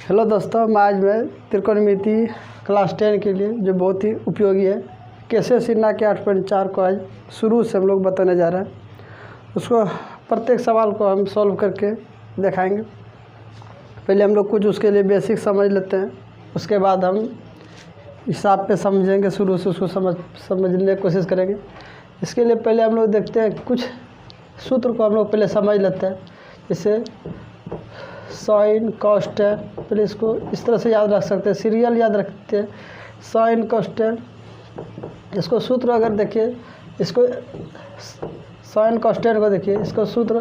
Hello दोस्तों, आज मैं त्रिकोणमिति क्लास 10 के लिए जो बहुत ही उपयोगी है कैसे सिन्हा के 8.4 को आज शुरू से हम लोग बताने जा रहे हैं। उसको प्रत्येक सवाल को हम सॉल्व करके दिखाएंगे। पहले हम लोग कुछ उसके लिए बेसिक समझ लेते हैं, उसके बाद हम हिसाब पे समझेंगे, शुरू से उसको समझने की कोशिश करेंगे। इसके लिए पहले हम लोग देखते हैं कुछ सूत्र को हम लोग पहले समझ लेते हैं। जैसे साइन कॉस टेन, पहले इसको इस तरह से याद रख सकते हैं, सीरियल याद रखते हैं। साइन कॉस टेन, इसको सूत्र अगर देखिए, इसको साइन कॉस टेन को देखिए, इसको सूत्र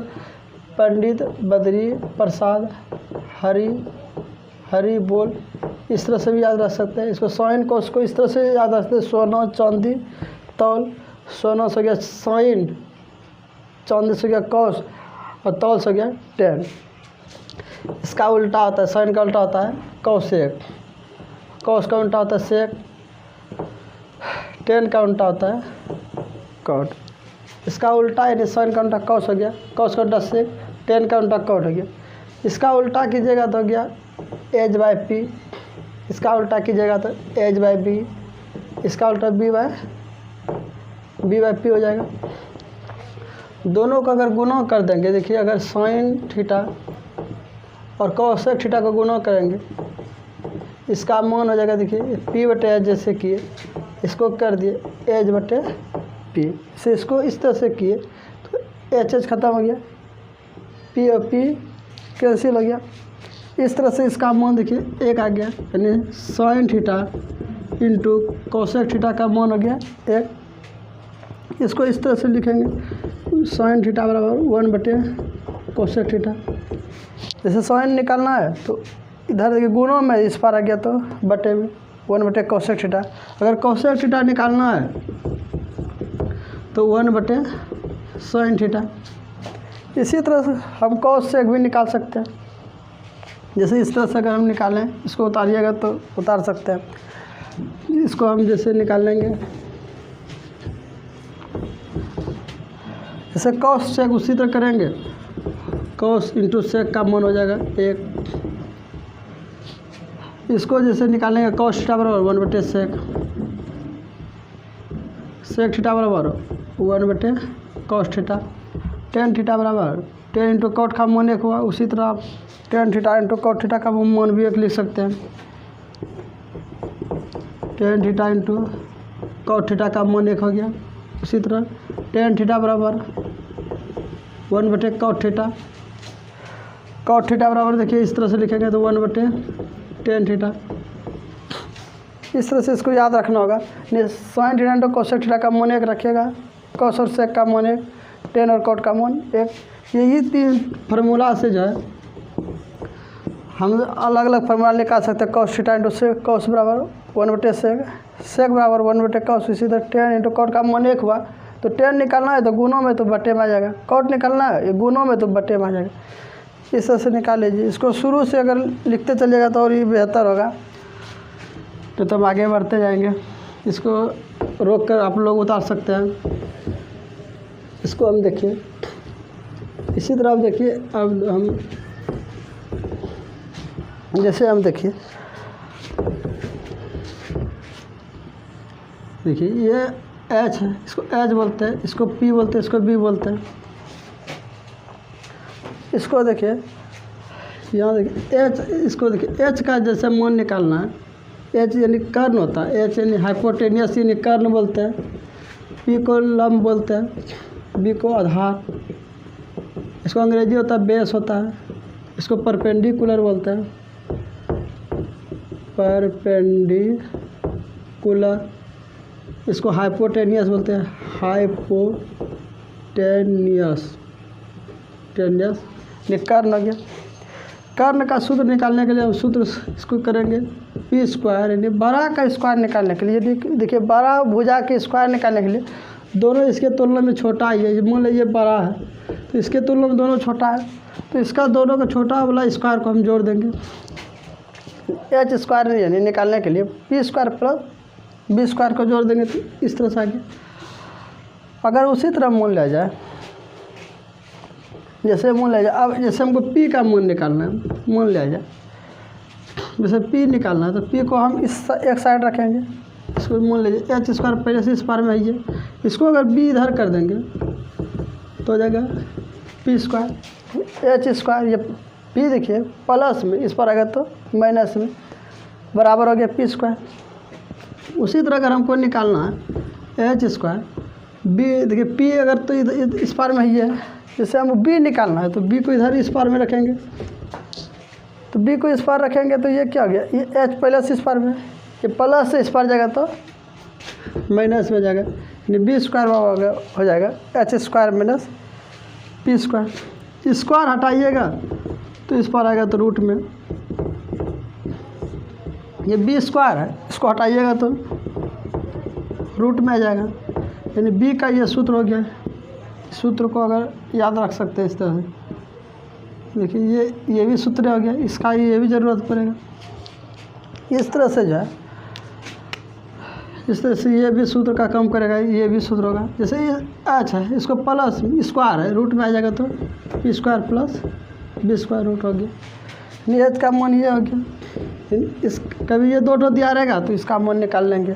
पंडित बद्री प्रसाद हरी बोल, इस तरह से भी याद रख सकते हैं। इसको साइन कॉस को इस तरह से याद रखते हैं, सोना चांदी तौल, सोना से गया साइन, चांदी से गया कॉस और तौल से गया टेन। इसका उल्टा होता है, साइन का उल्टा होता है कौसेक, कॉस का उल्टा होता है सेक, टेन का उल्टा होता है कॉट। इसका उल्टा यानी साइन का उल्टा कॉस हो गया, कॉस का उल्टा सेक, टेन का उल्टा कॉट हो गया। इसका उल्टा कीजिएगा तो हो गया एच बाई पी, इसका उल्टा कीजिएगा तो एच बाई बी, इसका उल्टा बी बाई पी हो जाएगा। दोनों का अगर गुणा कर देंगे, देखिए अगर साइन थीटा और कॉसेक थीटा को गुणा करेंगे, इसका मान हो जाएगा, देखिए पी बटे एच जैसे किए, इसको कर दिए एच बटे पी, इसे इसको इस तरह से किए तो एच ख़त्म हो गया, पी और पी कैंसिल हो गया। इस तरह से इसका मान देखिए एक आ गया, यानी sine theta into cosec theta का मान हो गया एक। इसको इस तरह से लिखेंगे, साइन थीटा बराबर 1 बटे कॉसेक थीटा। जैसे साइन निकालना है तो इधर देखिए गुणों में इस पार आ गया तो बटे में 1 बटे कॉसेक थीटा। अगर कॉसेक थीटा निकालना है तो 1 बटे साइन थीटा। इसी तरह से हम कॉसेक भी निकाल सकते हैं। जैसे इस तरह से अगर हम निकालें, इसको उतारिएगा तो उतार सकते हैं। इसको हम जैसे निकालेंगे, जैसे कॉस सेक उसी तरह करेंगे, कॉस इंटू सेक का मान हो जाएगा एक। इसको जैसे निकालेंगे कॉस थीटा बराबर 1 बटे सेक, सेक थीटा बराबर 1 बटे कॉस थीटा, टेन थीटा बराबर टेन इंटू कॉट का मान एक हुआ। उसी तरह आप tan theta into cot theta का मान भी एक लिख सकते हैं। Tan theta into cot theta का मान एक हो गया। उसी तरह टेन थीटा बराबर 1 बटे कॉट थीटा, कॉट थीटा बराबर देखिए इस तरह से लिखेंगे तो 1 बटे टेन थीटा। इस तरह से इसको याद रखना होगा। Sine theta into cosec theta का मान एक रखिएगा, कॉस और सेक का मान एक, टेन और कॉट का मान एक। यही तीन फार्मूला से जो है हम अलग अलग फार्मूला निकाल सकते हैं। Cos theta into sec, cos बराबर 1 बटे सेक, सेक बराबर 1 बटे कॉस। इसी तरह टेन इंटू कॉट का मान एक हुआ, तो टेन निकालना है तो गुणों में तो बटे में आ जाएगा, कॉट निकालना है ये गुणों में तो बटे में आ जाएगा। इस तरह से निकाल लीजिए। इसको शुरू से अगर लिखते चलिएगा तो और ये बेहतर होगा, तो हम आगे बढ़ते जाएंगे। इसको रोक कर आप लोग उतार सकते हैं। इसको हम देखिए, इसी तरह हम देखिए, अब हम जैसे हम देखिए ये एच है, इसको एच बोलते हैं, इसको पी बोलते हैं, इसको बी बोलते हैं। इसको देखिए यहाँ देखिए एच, इसको देखिए एच का जैसे मान निकालना है, एच यानी कर्ण होता है, एच यानी हाइपोटेनियस यानी कर्ण बोलते हैं, पी को लंब बोलते हैं, बी को आधार, इसको अंग्रेजी होता है बेस होता है, इसको परपेंडिकुलर बोलते हैं, परपेंडिकुलर, इसको हाइपोटेनियस बोलते हैं, हाइपोटेनियस कर्ण हो गया। कर्ण का सूत्र निकालने के लिए हम सूत्र इसको करेंगे पी स्क्वायर, यानी बड़ा का स्क्वायर निकालने के लिए। देखिए बड़ा भुजा के स्क्वायर निकालने के लिए दोनों इसके तुलना में छोटा ही है। मान लीजिए बड़ा है तो इसके तुलना में दोनों छोटा है, तो इसका दोनों का छोटा वाला स्क्वायर को हम जोड़ देंगे। एच स्क्वायर यानी निकालने के लिए P square plus B square को जोड़ देंगे तो इस तरह से आ गया। अगर उसी तरह मान लिया जाए, जैसे मान लिया जाए, अब जैसे हमको पी का मान निकालना है, मान लिया जाए जैसे पी निकालना है तो पी को हम इस एक साइड रखेंगे, इसको मान लीजिए एच स्क्वायर पहले से इस पार में है, इसको अगर बी इधर कर देंगे तो हो जाएगा पी स्क्वायर एच स्क्वायर। ये पी देखिए प्लस में इस पर आएगा तो माइनस में, बराबर हो गया पी स्क्वायर। उसी तरह अगर हमको निकालना है एच स्क्वायर बी, देखिए पी अगर तो इस पार में ही है, जैसे हमको बी निकालना है तो बी को इधर इस पार में रखेंगे, तो बी को इस पार रखेंगे तो ये क्या हो गया, ये एच प्लस इस पार में, ये प्लस से इस पार जाएगा तो माइनस में जाएगा, यानी बी स्क्वायर हो जाएगा H square minus P square. Square हटाइएगा तो इस पर आएगा तो रूट में, ये बी स्क्वायर है, इसको हटाइएगा तो रूट में आ जाएगा, यानी बी का ये सूत्र हो गया। सूत्र को अगर याद रख सकते हैं इस तरह से, देखिए ये भी सूत्र हो गया, इसका ये भी ज़रूरत पड़ेगा। इस तरह से जो है, इस तरह से ये भी सूत्र का काम करेगा, ये भी सूत्र होगा। जैसे ये एच है, इसको प्लस स्क्वायर है, रूट में आ जाएगा तो P square plus B square root हो गया। एच का मान ये हो गया। इस कभी ये दो दिया रहेगा तो इसका मान निकाल लेंगे,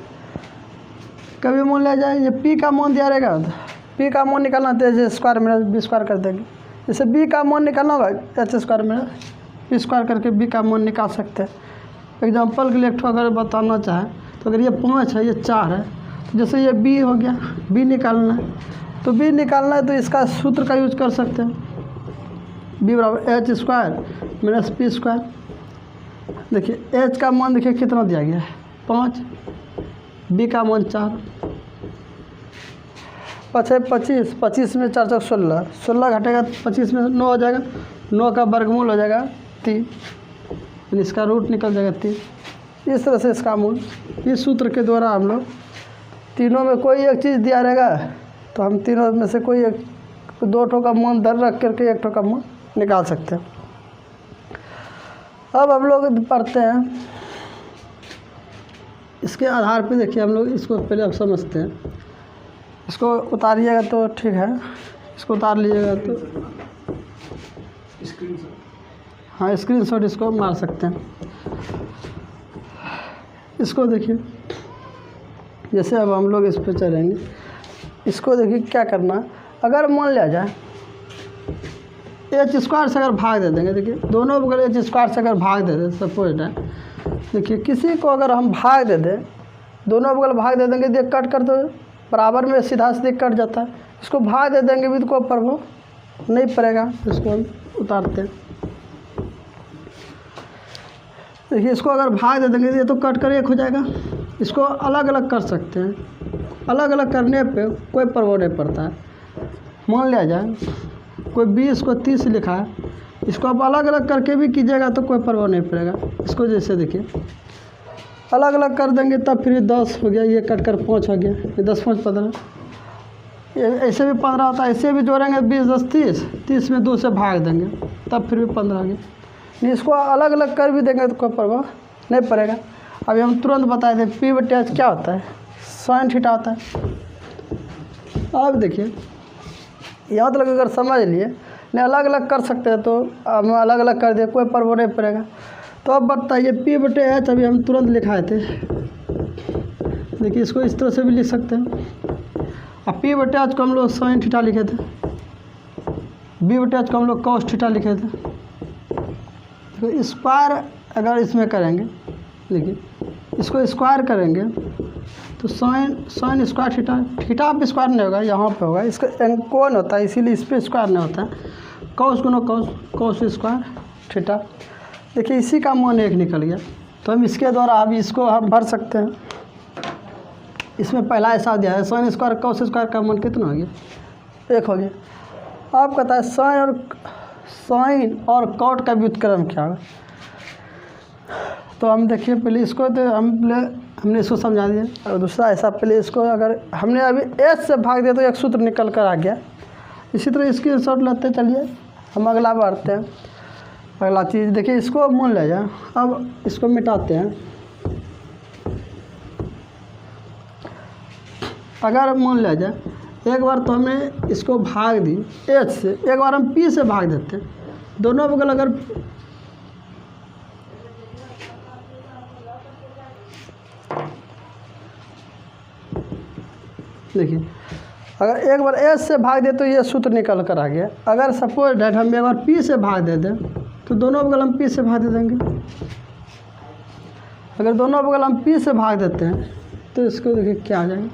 कभी मान लिया जाए ये पी का मान दिया रहेगा तो पी का मान निकालना तो एच स्क्वायर में बी स्क्वायर कर देंगे। जैसे बी का मान निकालना होगा एच स्क्वायर में बी स्क्वायर करके बी का मान निकाल सकते हैं। एग्जाम्पल के लिए एक अगर बताना चाहें तो अगर ये 5 है, ये 4 है, तो जैसे ये बी हो गया, बी निकालना है तो बी निकालना है तो इसका सूत्र का यूज कर सकते हैं, बी बराबर H square minus P square. देखिए एच का मान देखिए कितना दिया गया है 5, बी का मान 4, 5 है 25, 25 में 4 16, 16 घटेगा 25 में 9 हो जाएगा, 9 का वर्गमूल हो जाएगा 3, इसका रूट निकल जाएगा 3। इस तरह से इसका मूल, इस सूत्र के द्वारा हम लोग तीनों में कोई एक चीज़ दिया रहेगा तो हम तीनों में से कोई एक, दो ठो का मान दर रख करके एक ठो का मान निकाल सकते हैं। अब हम लोग पढ़ते हैं इसके आधार पे। देखिए हम लोग इसको पहले अब समझते हैं, इसको उतारिएगा तो ठीक है, इसको उतार लीजिएगा तो हाँ स्क्रीनशॉट इसको मार सकते हैं। इसको देखिए, जैसे अब हम लोग इस पे चलेंगे, इसको देखिए क्या करना है। अगर मान लिया जाए एच स्क्वायर से अगर भाग दे देंगे, देखिए दोनों बगल एच स्क्वायर से अगर भाग दे दें, सपोज है देखिए किसी को अगर हम भाग दे दें, दोनों बगल भाग दे देंगे, देख कट कर तो बराबर में सीधा सीधे कट जाता है। इसको भाग दे देंगे भी तो कोई प्रभाव नहीं पड़ेगा। इसको हम उतारते हैं, देखिए इसको अगर भाग दे देंगे ये तो कट कर एक हो जाएगा। इसको अलग अलग कर सकते हैं, अलग अलग करने पे कोई प्रभाव नहीं पड़ता है। मान लिया जाए कोई 20 को 30 लिखा है, इसको आप अलग अलग करके भी कीजिएगा तो कोई प्रभाव नहीं पड़ेगा। इसको जैसे देखिए अलग अलग कर देंगे तब फिर 10 हो गया, ये कट कर 5 हो गया, ये 10 5 15, ये ऐसे भी 15 होता है। ऐसे भी जोड़ेंगे 20 10 30, 30 में 2 से भाग देंगे तब फिर भी 15 हो गया। इसको अलग अलग कर भी देंगे तो कोई प्रभाव नहीं पड़ेगा। अभी हम तुरंत बताए थे पी बटे एच क्या होता है, साइन थीटा होता है। अब देखिए यहाँ तक अगर समझ लिए, नहीं अलग अलग कर सकते हैं तो हम अलग अलग कर दिए, कोई प्रभाव नहीं पड़ेगा। तो अब बताइए पी बटे एच अभी हम तुरंत लिखाए थे, देखिए इसको इस तरह से भी लिख सकते हैं। अब पी बटे एच को हम लोग साइन थीटा लिखे थे, बी बटे एच को हम लोग कॉस थीटा लिखे थे। तो स्क्वायर अगर इसमें करेंगे, देखिए इसको स्क्वायर करेंगे तो साइन स्क्वायर थीटा, थीटा पे स्क्वायर नहीं होगा, यहाँ पे होगा। इसका कोण होता है इसीलिए इस पर स्क्वायर नहीं होता है। कॉस गुना कॉस, कॉस स्क्वायर थीटा। देखिए इसी का मान 1 निकल गया, तो हम इसके द्वारा अब इसको हम भर सकते हैं। इसमें पहला ऐसा दिया है साइन स्क्वायर कॉस स्क्वायर का मान कितना हो गया, 1 हो गया। आप कहता है साइन और कॉट का व्युत्क्रम क्या होगा। तो हम देखिए पहले इसको तो हमने इसको समझा दिया। और दूसरा ऐसा पहले इसको अगर हमने अभी एच से भाग दिया तो एक सूत्र निकल कर आ गया। इसी तरह इसकी शॉर्ट लेते चलिए, हम अगला बढ़ते हैं। अगला चीज़ देखिए इसको मान लिया जाए, अब इसको मिटाते हैं। अगर मान लिया जाए एक बार तो हमने इसको भाग दी एच से, एक बार हम पी से भाग देते हैं। दोनों बगल अगर देखिए अगर एक बार एच से भाग दे तो ये सूत्र निकल कर आ गया। अगर सपोज डेट हम एक बार पी से भाग दे दें तो दोनों बगल हम पी से भाग दे देंगे। अगर दोनों बगल हम पी से भाग देते हैं तो इसको देखिए क्या आ जाएगा।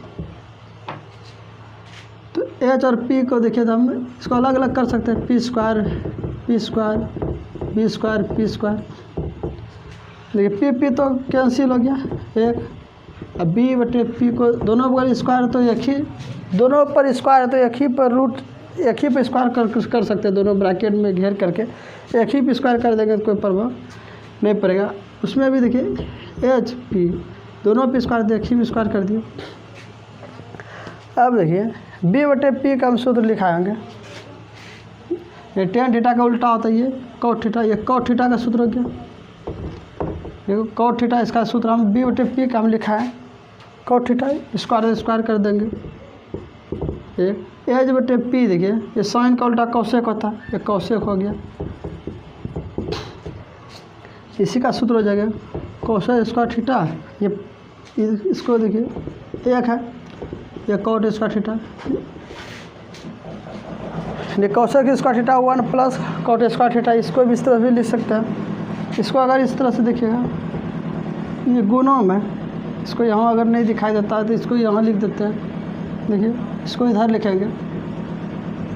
तो एच और पी को देखिए तो हम इसको अलग अलग कर सकते हैं, P square B square P square. देखिए पी तो कैंसिल हो गया एक, अब बी बटे पी को दोनों बगल स्क्वायर तो एक ही, दोनों पर स्क्वायर तो एक ही पर रूट एक ही पे स्क्वायर कर सकते हैं। दोनों ब्रैकेट में घेर करके एक ही पे स्क्वायर कर देंगे तो कोई प्रभाव नहीं पड़ेगा। उसमें भी देखिए एच पी दोनों पे स्क्वायर तो एक ही पे स्क्वायर कर दिए। अब देखिए बी बटे पी का हम सूत्र लिखाएंगे। ये टेन थीटा का उल्टा होता है ये कॉट थीटा, ये कॉट थीटा का सूत्र हो गया। देखो कॉट थीटा इसका सूत्र हम बी बटे पी का हम लिखा है कॉट थीटा, स्क्वायर कर देंगे एक एच बटे पी। देखिए ये साइन का उल्टा कौशेक होता है, ये कौशेक हो गया। इसी का सूत्र हो जाएगा कौशेक स्क्वायर थीटा, ये इसको देखिए एक है ये कॉट स्क्वायर थीटा, ये cosec square theta 1 plus cot square theta. इसको भी इस तरह भी लिख सकते हैं। इसको अगर इस तरह से देखिएगा ये गुणों में, इसको यहाँ अगर नहीं दिखाई देता है तो इसको यहाँ लिख देते हैं। देखिए इसको इधर लिखेंगे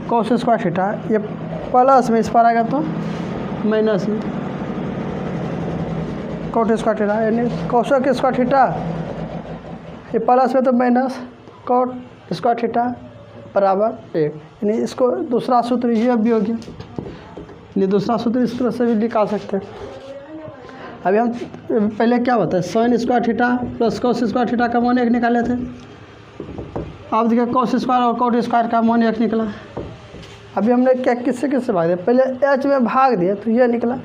कॉस स्क्वायर थीटा, ये प्लस में इस पर आएगा तो माइनस में कॉट स्क्वायर थीटा, यानी कॉसेक स्क्वायर थीटा ये प्लस में तो माइनस कॉट स्क्वायर थीटा बराबर 1। यानी इसको दूसरा सूत्र ये भी हो गया। यानी दूसरा सूत्र इस तरह से भी निकाल सकते हैं। अभी हम पहले क्या होता है sine square theta plus cos square theta का मान 1 निकाले थे। अब देखिए कॉस स्क्वायर और कॉट स्क्वायर का मान 1 निकला। अभी हमने क्या किससे भाग दिया, पहले एच में भाग दिया तो ये निकला,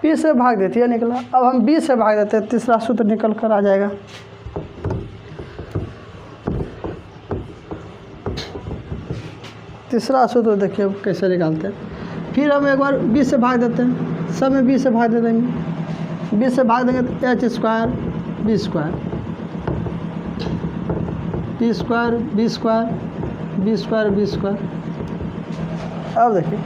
पी से भाग देते ये निकला। अब हम बी से भाग देते हैं, तीसरा सूत्र निकल कर आ जाएगा। तीसरा सूत्र देखिए अब कैसे निकालते हैं। फिर हम एक बार बी से भाग देते हैं, सब में बी से भाग दे देंगे। बी से भाग देंगे तो H square B square P square B square B square B square. अब देखिए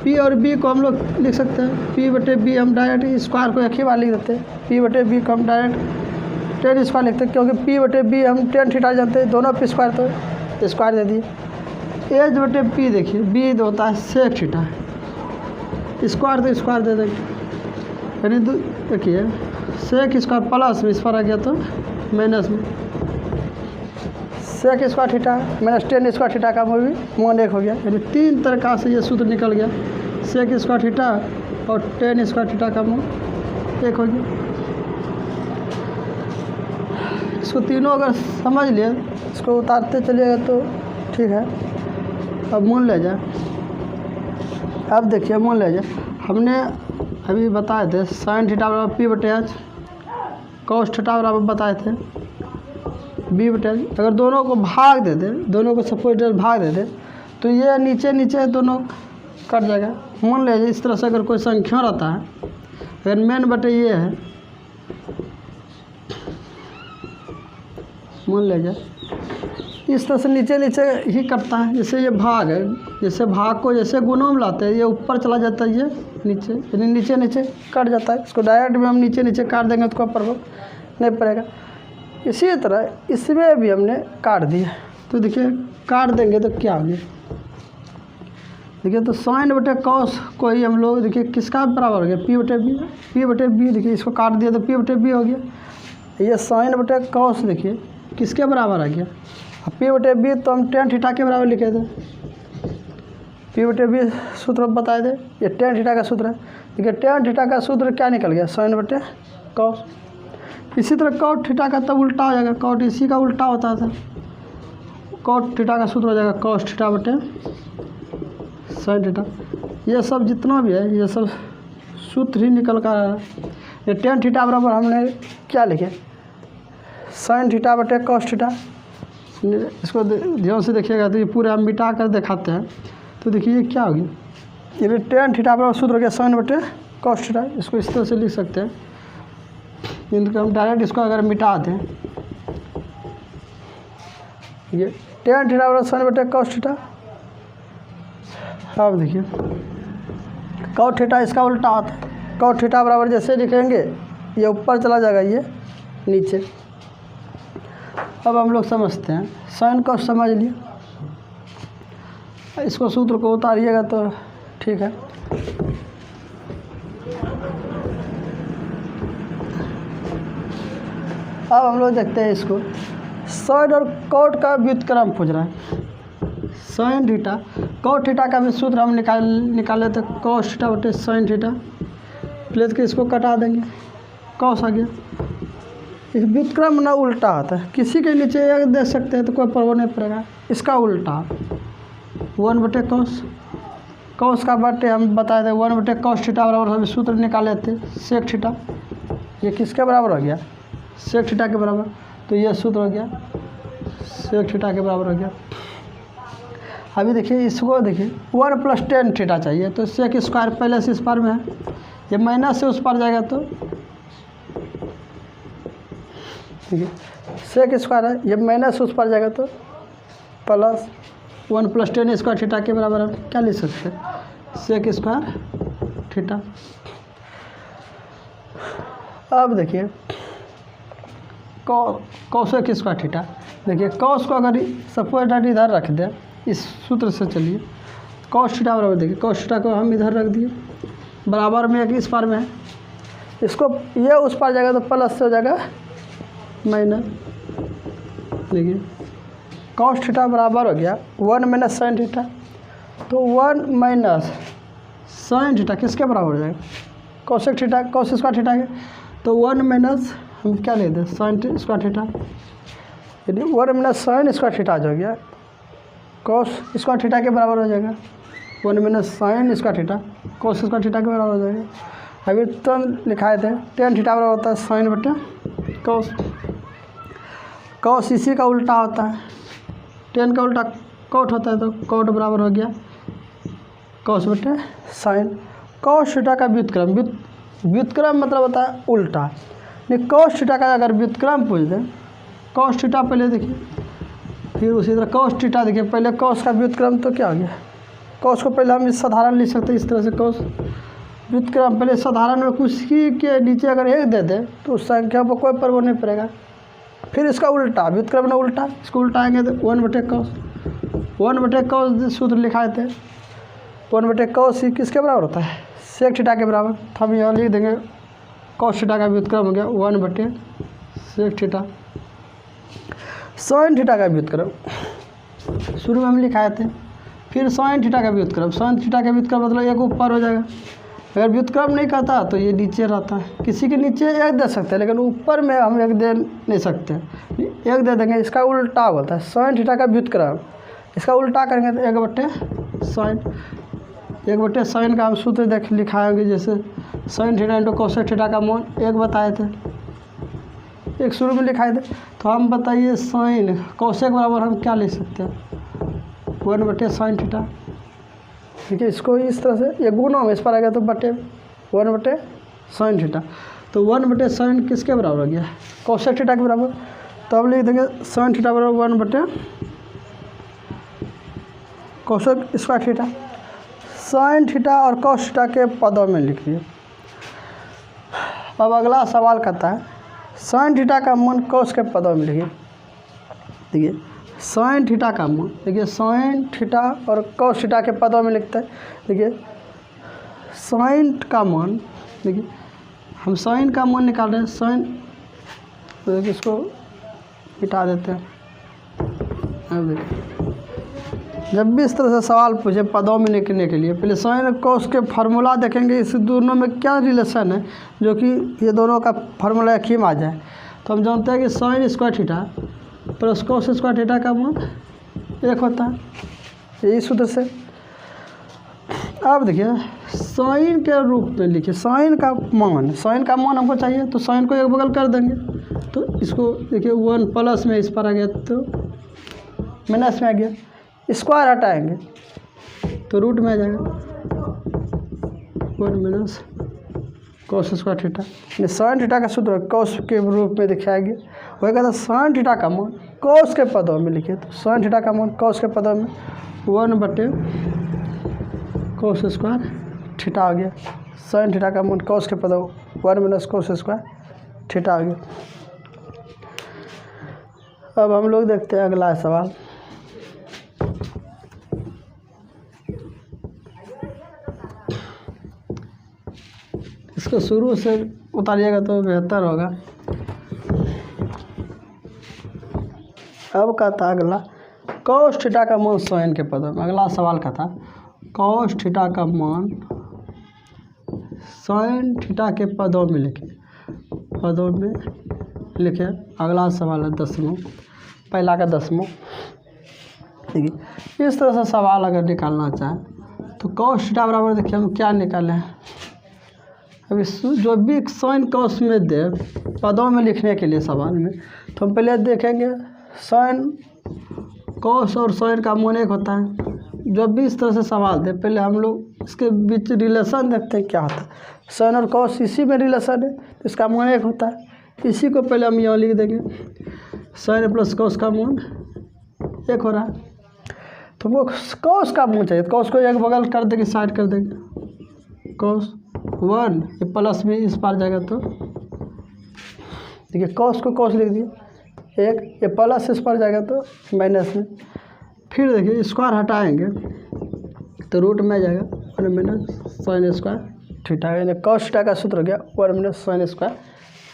पी और बी को हम लोग लिख सकते हैं पी बटे बी, हम डायरेक्ट स्क्वायर को एक ही बार लिख देते हैं। पी बटे बी को हम डायरेक्ट टेन स्क्वायर लिखते हैं, क्योंकि पी बटे बी हम टेन थीटा जानते हैं, दोनों पी स्क्वायर तो स्क्वायर दे दिए। एच बटे पी देखिए बी होता है सेक थीटा, स्क्वायर तो स्क्वायर दे देंगे। यानी देखिए सेक स्क्वायर प्लस में इस पर आ गया तो माइनस में sec square theta minus tan square theta का मान 1 हो गया। यानी 3 तरह से ये सूत्र निकल गया, सेक स्क्वायर थीटा और टेन स्क्वायर थीटा का मान 1 हो गया। इसको तीनों अगर समझ लिए, इसको उतारते चलिएगा तो ठीक है। अब मूल ले जाए, अब देखिए मूल ले जाए। हमने अभी बताए थे साइन थीटा बराबर पी बटे एच, कॉस थीटा बराबर बताए थे बी बटे एच। अगर दोनों को भाग दे दे, दोनों को सपोज भाग दे दे तो ये नीचे नीचे दोनों कट जाएगा। मान लीजिए इस तरह से अगर कोई संख्या रहता है, अगर मेन बटे ये है, मान लीजिए इस तरह से नीचे नीचे ही कटता है। जैसे ये भाग है, जैसे भाग को जैसे गुणों में लाते हैं ये ऊपर चला जाता है, ये नीचे, यानी नीचे नीचे कट जाता है। इसको डायरेक्ट भी हम नीचे नीचे काट देंगे तो कोई प्रभाव नहीं पड़ेगा। इसी तरह इसमें भी हमने काट दिया, तो देखिए काट देंगे तो क्या हो गया। देखिए तो साइन बटे कॉस को ही हम लोग देखिए किसका बराबर हो गया, पी बटे बी। पी बटे बी देखिए इसको काट दिया तो पी बटे बी हो गया। ये साइन बटे कॉस देखिए किसके बराबर आ गया, पी बटे बी तो हम टेन थीटा के बराबर लिखे थे। पी बटे बी सूत्र बताए थे, ये टेन थीटा का सूत्र है। देखिए टेन थीटा का सूत्र क्या निकल गया, साइन बटे कॉस। इसी तरह कॉट थीटा का तब उल्टा हो जाएगा, कॉट इसी का उल्टा होता था। कॉट थीटा का सूत्र हो जाएगा कॉस थीटा बटे साइन थीटा। ये सब जितना भी है ये सब सूत्र ही निकल कर आ रहा है। ये टेन थीटा बराबर हमने क्या लिखे, साइन थीटा बटे कॉस थीटा। इसको ध्यान से देखिएगा तो ये पूरा हम मिटा कर दिखाते हैं। तो देखिए ये क्या होगी, ये टेन थीटा बराबर सूत्र हो गया साइन बटे कॉस थीटा। इसको इस तरह से लिख सकते हैं। इनको हम डायरेक्ट इसको अगर मिटा दें, ये tan थीटा बराबर साइन बटे cos थीटा। अब देखिए cot थीटा इसका उल्टा होता है, cot थीटा बराबर जैसे लिखेंगे ये ऊपर चला जाएगा, ये नीचे। अब हम लोग समझते हैं, साइन cos समझ लिए, इसको सूत्र को उतारिएगा तो ठीक है। अब हम लोग देखते हैं इसको, साइन और कॉट का व्युत्क्रम पूछ रहा है। साइन थीटा कॉट थीटा का भी सूत्र हम निकाले थे, कॉस थीटा बटे साइन थीटा, प्लेस के इसको कटा देंगे, कॉस आ गया। इस व्युत्क्रम ना उल्टा आता है, किसी के नीचे एक दे सकते हैं तो कोई प्रभाव नहीं पड़ेगा। इसका उल्टा 1 बटे कॉस, कॉस का बटे हम बताए थे 1 बटे कॉस थीटा बराबर हम सूत्र निकाले थे सेक थीटा। ये किसके बराबर हो गया? सेक थीटा के बराबर। तो ये सूत्र हो गया सेक थीटा के बराबर हो गया। अभी देखिए इसको देखिए 1 प्लस tan थीटा चाहिए, तो सेक स्क्वायर पहले से इस पार में है, ये माइनस से उस पार जाएगा तो देखिए सेक स्क्वायर है, ये माइनस उस पार जाएगा तो plus 1 plus tan square theta के बराबर हम क्या लिख सकते हैं? Sec square theta. अब देखिए कॉसेक स्क्वायर थीटा, देखिए कॉस को अगर सपोज डाट इधर रख दें इस सूत्र से, चलिए कॉस थीटा बराबर, देखिए कॉस थीटा को हम इधर रख दिए, बराबर में एक इस पार में है, इसको ये उस पार जाएगा तो प्लस से हो जाएगा माइनस। देखिए कॉस थीटा बराबर हो गया 1 माइनस साइन थीटा, तो 1 माइनस साइन थीटा किसके बराबर हो जाएगा? Cosec theta, cos square theta के, तो 1 माइनस हम क्या ले दें साइन स्क्वायर थीटा, यदि 1 माइनस साइन स्क्वायर थीटा हो गया, कॉस स्क्वायर थीटा के बराबर हो जाएगा। 1 minus sine square theta cos square theta के बराबर हो जाएगा। अभी तो लिखाए थे tan थीटा बराबर होता है साइन बटे कॉस, कॉस इसी का उल्टा होता है, tan का उल्टा कॉट होता है, तो कॉट बराबर हो गया कॉस बटे साइन। कॉस थीटा का व्युत्क्रम, व्युत्क्रम मतलब होता है उल्टा, नहीं कॉस थीटा का अगर व्युत्क्रम पूछ दें, कॉस थीटा पहले देखिए, फिर उसी तरह कॉस थीटा देखिए, पहले कॉस का व्युत्क्रम तो क्या हो गया? कॉस को पहले हम इस साधारण लिख सकते हैं इस तरह से, कॉस व्युत्क्रम पहले साधारण में कुछ ही के नीचे अगर एक दे दे तो उस संख्या पर कोई प्रभाव नहीं पड़ेगा। फिर इसका उल्टा व्युत्क्रम में उल्टा, इसको उल्टाएंगे तो 1 बटे कॉस, 1 बटे कॉस सूत्र लिखाए थे, 1 बटे कॉस ही किसके बराबर होता है? सेक थीटा के बराबर। तो हम यहाँ लिख देंगे कॉस थीटा का व्युत्क्रम हो गया 1 बटे सेक थीटा। साइन थीटा का व्युत्क्रम शुरू में हम लिखाए थे, फिर साइन थीटा का व्युत्क्रम, साइन थीटा का व्युत्क्रम मतलब एक ऊपर हो जाएगा। अगर व्युत्क्रम नहीं करता तो ये नीचे रहता है, किसी के नीचे एक दे सकते हैं लेकिन ऊपर में हम एक दे नहीं सकते, एक दे देंगे। इसका उल्टा बोलता है साइन थीटा का व्युत्क्रम, इसका उल्टा करेंगे तो 1 बटे साइन, 1 बटे साइन का हम सूत्र देख लिखाएंगे, जैसे sine theta into cosec theta का मान 1 बताए थे, एक शुरू में लिखाए थे। तो हम बताइए साइन कोसेक बराबर हम क्या लिख सकते हैं? 1 बटे साइन थीटा। ठीक है, इसको इस तरह से ये गुणों में इस पर आ गया तो बटे 1 बटे साइन थीटा, तो 1 बटे साइन किसके बराबर हो गया? कोसेक थीटा के बराबर। तो हम लिख देंगे साइन थीटा बराबर 1 बटे cosec square theta. Sine theta और कॉस थीटा के पदों में लिखिए। अब अगला सवाल कहता है साइन थीटा का मान कॉस के पदों में लिखिए। देखिए साइन थीटा का मान, देखिए साइन थीटा और कॉस थीटा के पदों में लिखते हैं। देखिए साइन का मान, देखिए हम साइन का मान निकाल रहे हैं, साइन, तो देखिए इसको मिटा देते हैं। अब देखिए जब भी इस तरह से सवाल पूछे पदों में लिखने के लिए, पहले साइन और कॉस के फार्मूला देखेंगे, इस दोनों में क्या रिलेशन है, जो कि ये दोनों का फार्मूला एक ही में आ जाए। तो हम जानते हैं कि sine square theta plus cos square theta का मान 1 होता है, यही सूत्र से। अब देखिए साइन के रूप में लिखिए साइन का मान, साइन का मान हमको चाहिए तो साइन को एक बगल कर देंगे, तो इसको देखिए 1 प्लस में इस पर आ गया तो माइनस में आ गया, स्क्वायर हटाएंगे तो रूट में आ जाएगा 1 minus cos square theta, sine theta का सूत्र cos के रूप में दिखाया गया। वही कहता है साइन थीटा का मान cos के पदों में लिखे, तो साइन थीटा का मान cos के पदों में 1/cos स्क्वायर थीटा आ गया। साइन थीटा का मान cos के पदों 1 - cos स्क्वायर थीटा आ गया। अब हम लोग देखते हैं अगला सवाल। इसको शुरू से उतारिएगा तो बेहतर होगा। अब का था अगला cos थीटा का मान साइन के पदों में। अगला सवाल का था cos थीटा का मान साइन थीटा के पदों में लिखे। अगला सवाल है 10वां, पहला का 10वां। देखिए इस तरह से सवाल अगर निकालना चाहें तो cos थीटा बराबर देखिए हम क्या निकाले हैं। अभी जो भी साइन cos में दे पदों में लिखने के लिए सवाल में, तो हम पहले देखेंगे साइन cos और साइन का मान एक होता है। जब भी इस तरह से सवाल दे पहले हम लोग इसके बीच रिलेशन देखते हैं क्या होता है। साइन और cos इसी में रिलेशन है तो इसका मान एक होता है। इसी को पहले हम यहाँ लिख देंगे, साइन प्लस cos का मान एक हो रहा है। तो वो cos का मान चाहिए, cos को एक बगल कर देंगे, साइड कर देंगे, cos 1 ये प्लस में इस पार जाएगा तो देखिए cos को cos लिख दिए एक, ये प्लस इस पार जाएगा तो माइनस में। फिर देखिए स्क्वायर हटाएंगे तो रूट में जाएगा 1 - साइन स्क्वायर थीटा। यानी cos थीटा का सूत्र हो गया 1 - साइन स्क्वायर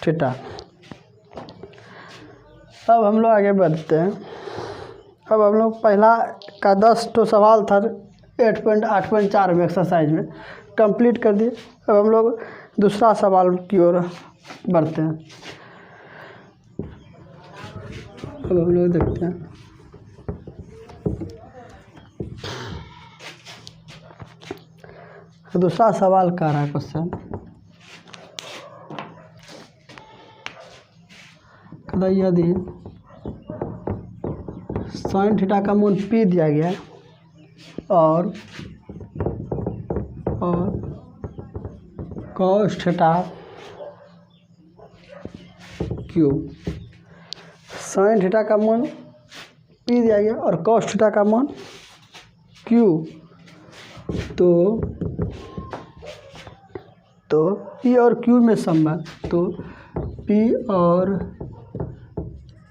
थीटा। अब हम लोग आगे बढ़ते हैं। अब हम लोग पहला का 10 तो सवाल था 8.8.4 में एक्सरसाइज में कंप्लीट कर दिए। अब हम लोग दूसरा सवाल की ओर बढ़ते हैं। अब हम लोग देखते हैं दूसरा सवाल का रहा क्वेश्चन कहता यदि साइन थीटा का मान P दिया गया है और cos theta Q, sine theta का मान P दिया गया और cos थीटा का मान Q, तो P और Q में संबंध, तो P और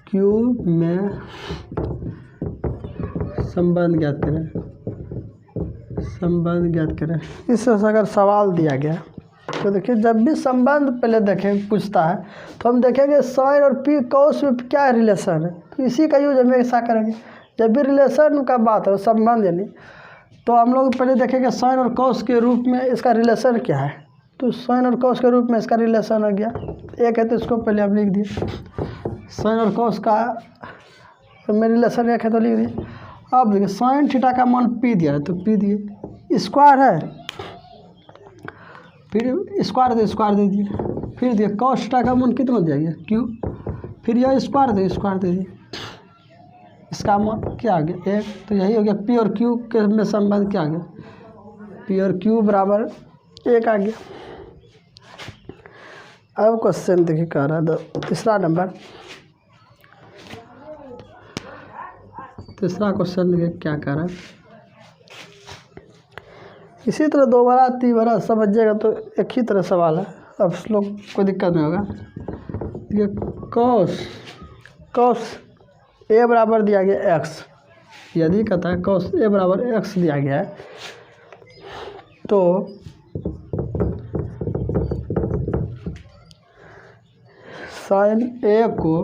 Q में संबंध ज्ञात करें। इस तरह से अगर सवाल दिया गया तो देखिए जब भी संबंध पहले देखें पूछता है तो हम देखेंगे साइन और P cos में क्या रिलेशन है, तो इसी का यूज हम ऐसा करेंगे। जब भी रिलेशन का बात हो, संबंध यानी, तो हम लोग पहले देखेंगे साइन और cos के रूप में इसका रिलेशन क्या है। तो साइन और cos के रूप में इसका रिलेशन हो गया एक है, तो इसको पहले हम लिख दिए। साइन और cos का में रिलेशन एक है तो लिख दिए। अब देखिए साइन थीटा का मान P दिया है तो P दिए, स्क्वायर है फिर स्क्वायर दे दीजिए। फिर दिए cos थीटा का मान कितना दिया गया Q, फिर यह स्क्वायर दे दिए, इसका मान क्या आ गया एक, तो यही हो गया P और Q के में संबंध क्या आ गया, P और Q बराबर 1 आ गया। अब क्वेश्चन देखिए कह रहा है तीसरा क्वेश्चन देखिए क्या कह रहा है। इसी तरह 2 बार 3 बार समझिएगा तो एक ही तरह सवाल है, अब लोग कोई दिक्कत नहीं होगा। ये cos a बराबर दिया गया x, यदि कहता है cos a बराबर x दिया गया है तो साइन a को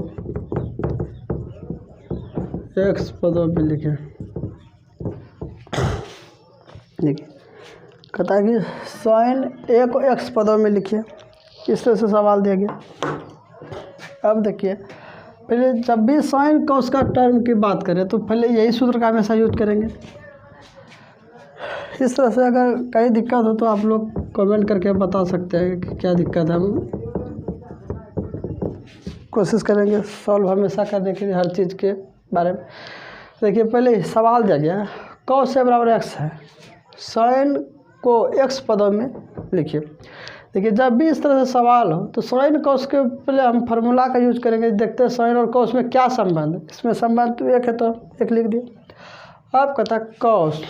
x पदों में लिखें। देखिए कहता है कि साइन a को x पदों में लिखिए, इस तरह से सवाल दिया गया। अब देखिए पहले जब भी साइन cos का टर्म की बात करें तो पहले यही सूत्र का हमेशा यूज करेंगे। इस तरह से अगर कहीं दिक्कत हो तो आप लोग कमेंट करके बता सकते हैं कि क्या दिक्कत है, हम कोशिश करेंगे सॉल्व हमेशा करने के लिए हर चीज़ के बारे में। देखिए पहले सवाल दिया गया cos a बराबर x है, साइन को x पदों में लिखिए। देखिए जब भी इस तरह से सवाल हो तो साइन कॉस के पहले हम फार्मूला का यूज करेंगे, देखते हैं साइन और कॉस में क्या संबंध है। इसमें संबंध तो एक है तो एक लिख दिए। अब कहता है कॉस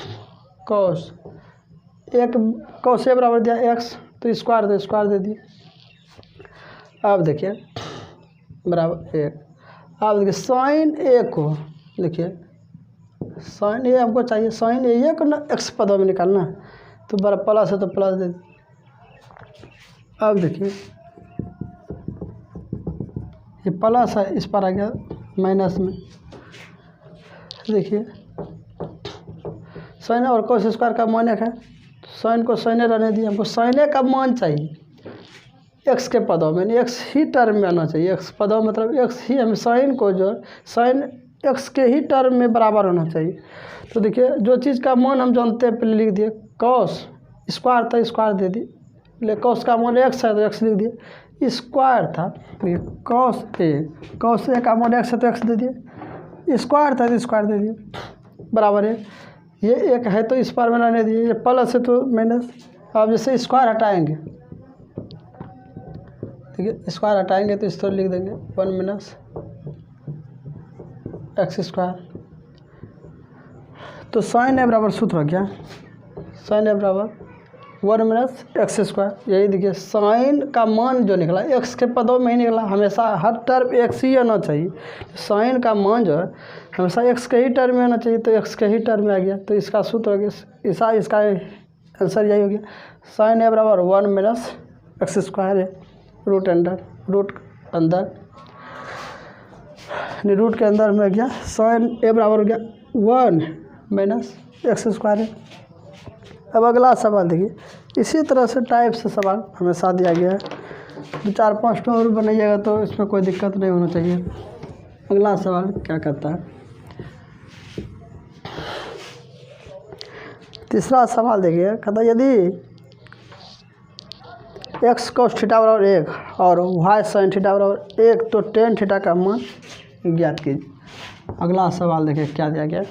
एक कॉस ए बराबर दिया एक्स, तो स्क्वायर दे दिए। अब देखिए बराबर एक। अब देखिए साइन ए को लिखिए, साइन ए हमको चाहिए, साइन ए को ना एक्स पदों में निकालना, तो बड़ा प्लस है तो प्लस दे दी। अब देखिए ये प्लस है, इस पर आ गया माइनस में। देखिए साइन और कोस स्क्वायर का मान एक है, साइन को साइने रहने दिए, हमको साइने का मान चाहिए एक्स के पदों में, एक्स ही टर्म में आना चाहिए। एक्स पदों मतलब एक्स ही, हम साइन को जो साइन एक्स के ही टर्म में बराबर होना चाहिए। तो देखिए जो चीज़ का मान हम जानते हैं पहले लिख दिए, कॉस स्क्वायर था स्क्वायर दे दी, ले कॉस का मान एक्स है तो एक्स लिख दिए, स्क्वायर था कॉस ए का मान एक्स है तो एक्स दे दिए, स्क्वायर था तो स्क्वायर दे दिए, बराबर है। ये एक है तो इस पर में रहने दिए, ये प्लस है तो माइनस। अब जैसे स्क्वायर हटाएंगे, ठीक है स्क्वायर हटाएंगे तो इस तरह लिख देंगे 1 माइनस एक्स स्क्वायर। तो साइन ए बराबर सूत्र हो गया, साइन ए बराबर 1 माइनस एक्स स्क्वायर। यही देखिए साइन का मान जो निकला एक्स के पदों में ही निकला, हमेशा हर टर्म एक्स ही आना चाहिए। साइन का मान जो है हमेशा एक्स के ही टर्म में आना चाहिए, तो एक्स के ही टर्म में आ गया, तो इसका सूत्र हो गया, इसका आंसर यही हो गया। साइन ए बराबर 1 माइनस एक्स स्क्वायर है, रूट के अंदर में गया, साइन ए बराबर हो गया 1 माइनस एक्स स्क्वायर है। अब अगला सवाल देखिए, इसी तरह से टाइप से सवाल हमेशा दिया गया है, 2-4-5 और बनाइएगा तो इसमें कोई दिक्कत नहीं होना चाहिए। अगला सवाल क्या करता है, तीसरा सवाल देखिए, कहता यदि एक्स cos थीटा बराबर 1 और वाई sin थीटा बराबर 1 तो tan थीटा का मान ज्ञात कीजिए। अगला सवाल देखिए क्या दिया गया है।